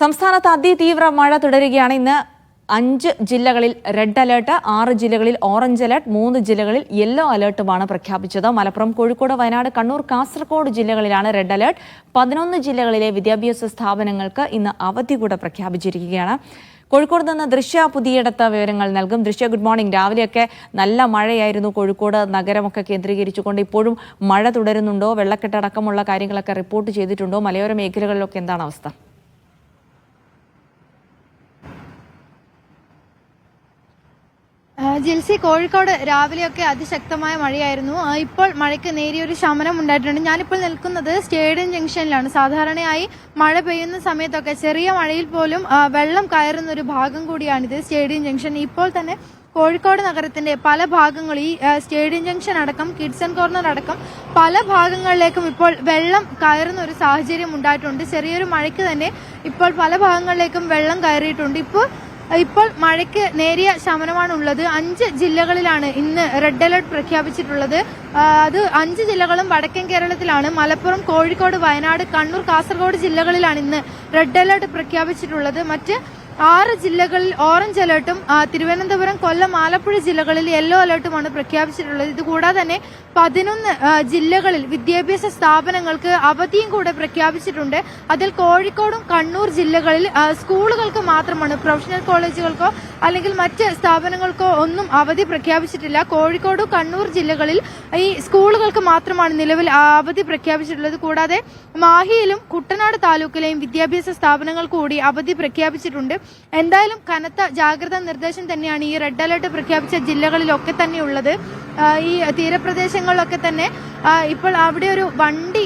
സംസ്ഥാനത്ത് അതിതീവ്ര മഴ തുടരുകയാണ്. ഇന്ന് 5 ജില്ലകളിൽ റെഡ് അലേർട്ട്, 6 ജില്ലകളിൽ ഓറഞ്ച് അലേർട്ട്, 3 ജില്ലകളിൽ യെല്ലോ അലേർട്ടുമാണ് പ്രഖ്യാപിച്ചത്. മലപ്പുറം, കോഴിക്കോട്, വയനാട്, കണ്ണൂർ, കാസർഗോഡ് ജില്ലകളിലാണ് റെഡ് അലേർട്ട്. 11 ജില്ലകളിലെ വിദ്യാഭ്യാസ സ്ഥാപനങ്ങൾക്ക് ഇന്ന് അവധി കൂടെ പ്രഖ്യാപിച്ചിരിക്കുകയാണ്. കോഴിക്കോട് നിന്ന് ദൃശ്യ പുതിയിടത്ത് വിവരങ്ങൾ നൽകും. ദൃശ്യ, ഗുഡ് മോർണിംഗ്. രാവിലെയൊക്കെ നല്ല മഴയായിരുന്നു കോഴിക്കോട് നഗരമൊക്കെ കേന്ദ്രീകരിച്ചുകൊണ്ട്. ഇപ്പോഴും മഴ തുടരുന്നുണ്ടോ? വെള്ളക്കെട്ടടക്കമുള്ള കാര്യങ്ങളൊക്കെ റിപ്പോർട്ട് ചെയ്തിട്ടുണ്ടോ? മലയോര മേഖലകളിലൊക്കെ എന്താണ് അവസ്ഥ? ജിൽസി, കോഴിക്കോട് രാവിലെയൊക്കെ അതിശക്തമായ മഴയായിരുന്നു. ഇപ്പോൾ മഴയ്ക്ക് നേരിയൊരു ശമനം ഉണ്ടായിട്ടുണ്ട്. ഞാനിപ്പോൾ നിൽക്കുന്നത് സ്റ്റേഡിയം ജംഗ്ഷനിലാണ്. സാധാരണയായി മഴ പെയ്യുന്ന സമയത്തൊക്കെ ചെറിയ മഴയിൽ പോലും വെള്ളം കയറുന്ന ഒരു ഭാഗം കൂടിയാണിത് സ്റ്റേഡിയം ജംഗ്ഷൻ. ഇപ്പോൾ തന്നെ കോഴിക്കോട് നഗരത്തിന്റെ പല ഭാഗങ്ങളും, ഈ സ്റ്റേഡിയം ജംഗ്ഷൻ അടക്കം, കിഡ്സ് ആൻഡ് കോർണർ അടക്കം പല ഭാഗങ്ങളിലേക്കും ഇപ്പോൾ വെള്ളം കയറുന്ന ഒരു സാഹചര്യം ഉണ്ടായിട്ടുണ്ട്. ചെറിയൊരു മഴയ്ക്ക് തന്നെ ഇപ്പോൾ പല ഭാഗങ്ങളിലേക്കും വെള്ളം കയറിയിട്ടുണ്ട്. ഇപ്പോൾ മഴയ്ക്ക് നേരിയ ശമനമാണുള്ളത്. 5 ജില്ലകളിലാണ് ഇന്ന് റെഡ് അലർട്ട് പ്രഖ്യാപിച്ചിട്ടുള്ളത്. അത് 5 ജില്ലകളും വടക്കൻ കേരളത്തിലാണ്. മലപ്പുറം, കോഴിക്കോട്, വയനാട്, കണ്ണൂർ, കാസർഗോഡ് ജില്ലകളിലാണ് ഇന്ന് റെഡ് അലർട്ട് പ്രഖ്യാപിച്ചിട്ടുള്ളത്. മറ്റ് 6 ജില്ലകളിൽ ഓറഞ്ച് അലർട്ടും തിരുവനന്തപുരം, കൊല്ലം, ആലപ്പുഴ ജില്ലകളിൽ യെല്ലോ അലർട്ടുമാണ് പ്രഖ്യാപിച്ചിട്ടുള്ളത്. ഇതുകൂടാതെ തന്നെ 11 ജില്ലകളിൽ വിദ്യാഭ്യാസ സ്ഥാപനങ്ങൾക്ക് അവധിയും കൂടെ പ്രഖ്യാപിച്ചിട്ടുണ്ട്. അതിൽ കോഴിക്കോടും കണ്ണൂർ ജില്ലകളിൽ സ്കൂളുകൾക്ക് മാത്രമാണ്, പ്രൊഫഷണൽ കോളേജുകൾക്കോ അല്ലെങ്കിൽ മറ്റ് സ്ഥാപനങ്ങൾക്കോ ഒന്നും അവധി പ്രഖ്യാപിച്ചിട്ടില്ല. കോഴിക്കോട്, കണ്ണൂർ ജില്ലകളിൽ ഈ സ്കൂളുകൾക്ക് മാത്രമാണ് നിലവിൽ അവധി പ്രഖ്യാപിച്ചിട്ടുള്ളത്. കൂടാതെ മാഹിയിലും കുട്ടനാട് താലൂക്കിലെയും വിദ്യാഭ്യാസ സ്ഥാപനങ്ങൾ കൂടി അവധി പ്രഖ്യാപിച്ചിട്ടുണ്ട്. എന്തായാലും കനത്ത ജാഗ്രതാ നിർദ്ദേശം തന്നെയാണ് ഈ റെഡ് അലർട്ട് പ്രഖ്യാപിച്ച ജില്ലകളിലൊക്കെ തന്നെ ഉള്ളത്. ഈ തീരപ്രദേശങ്ങളിലൊക്കെ തന്നെ ഇപ്പോൾ അവിടെ ഒരു വണ്ടി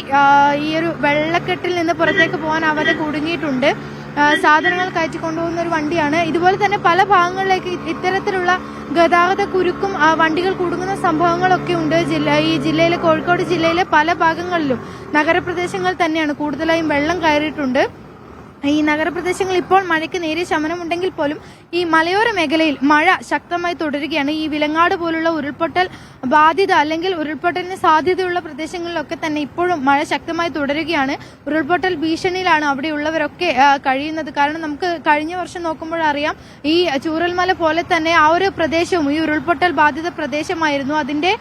ഈ ഒരു വെള്ളക്കെട്ടിൽ നിന്ന് പുറത്തേക്ക് പോകാനാവാതെ കുടുങ്ങിയിട്ടുണ്ട്. സാധനങ്ങൾ കയറ്റി കൊണ്ടുപോകുന്ന ഒരു വണ്ടിയാണ്. ഇതുപോലെ തന്നെ പല ഭാഗങ്ങളിലേക്ക് ഇത്തരത്തിലുള്ള ഗതാഗത കുരുക്കും വണ്ടികൾ കുടുങ്ങുന്ന സംഭവങ്ങളൊക്കെ ഉണ്ട്. ഈ ജില്ലയിലെ, കോഴിക്കോട് ജില്ലയിലെ പല ഭാഗങ്ങളിലും നഗരപ്രദേശങ്ങൾ തന്നെയാണ് കൂടുതലായും വെള്ളം കയറിയിട്ടുണ്ട്. ഈ നഗരപ്രദേശങ്ങളിൽ ഇപ്പോൾ മഴയ്ക്ക് നേരിയ ശമനമുണ്ടെങ്കിൽ പോലും ഈ മലയോര മേഖലയിൽ മഴ ശക്തമായി തുടരുകയാണ്. ഈ വിലങ്ങാട് പോലുള്ള ഉരുൾപൊട്ടൽ ബാധിത അല്ലെങ്കിൽ ഉരുൾപൊട്ടലിന് സാധ്യതയുള്ള പ്രദേശങ്ങളിലൊക്കെ തന്നെ ഇപ്പോഴും മഴ ശക്തമായി തുടരുകയാണ്. ഉരുൾപൊട്ടൽ ഭീഷണിയിലാണ് അവിടെയുള്ളവരൊക്കെ കഴിയുന്നത്. കാരണം നമുക്ക് കഴിഞ്ഞ വർഷം നോക്കുമ്പോഴറിയാം, ഈ ചൂരൽമല പോലെ തന്നെ ആ ഒരു പ്രദേശവും ഈ ഉരുൾപൊട്ടൽ ബാധിത പ്രദേശമായിരുന്നു. അതിന്റെ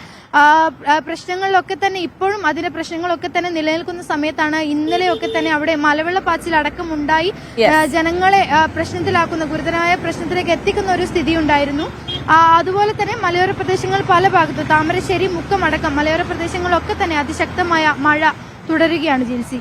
പ്രശ്നങ്ങളിലൊക്കെ തന്നെ ഇപ്പോഴും അതിന്റെ പ്രശ്നങ്ങളൊക്കെ തന്നെ നിലനിൽക്കുന്ന സമയത്താണ് ഇന്നലെയൊക്കെ തന്നെ അവിടെ മലവെള്ളപ്പാച്ചിൽ അടക്കം ഉണ്ടായി ജനങ്ങളെ പ്രശ്നത്തിലാക്കുന്ന, ഗുരുതരമായ പ്രശ്നത്തിലേക്ക് എത്തിക്കുന്ന ഒരു സ്ഥിതി ഉണ്ടായിരുന്നു. അതുപോലെ തന്നെ മലയോര പ്രദേശങ്ങൾ പല ഭാഗത്തും, താമരശ്ശേരി, മുക്കം അടക്കം മലയോര പ്രദേശങ്ങളിലൊക്കെ തന്നെ അതിശക്തമായ മഴ തുടരുകയാണ് ജിൽസി.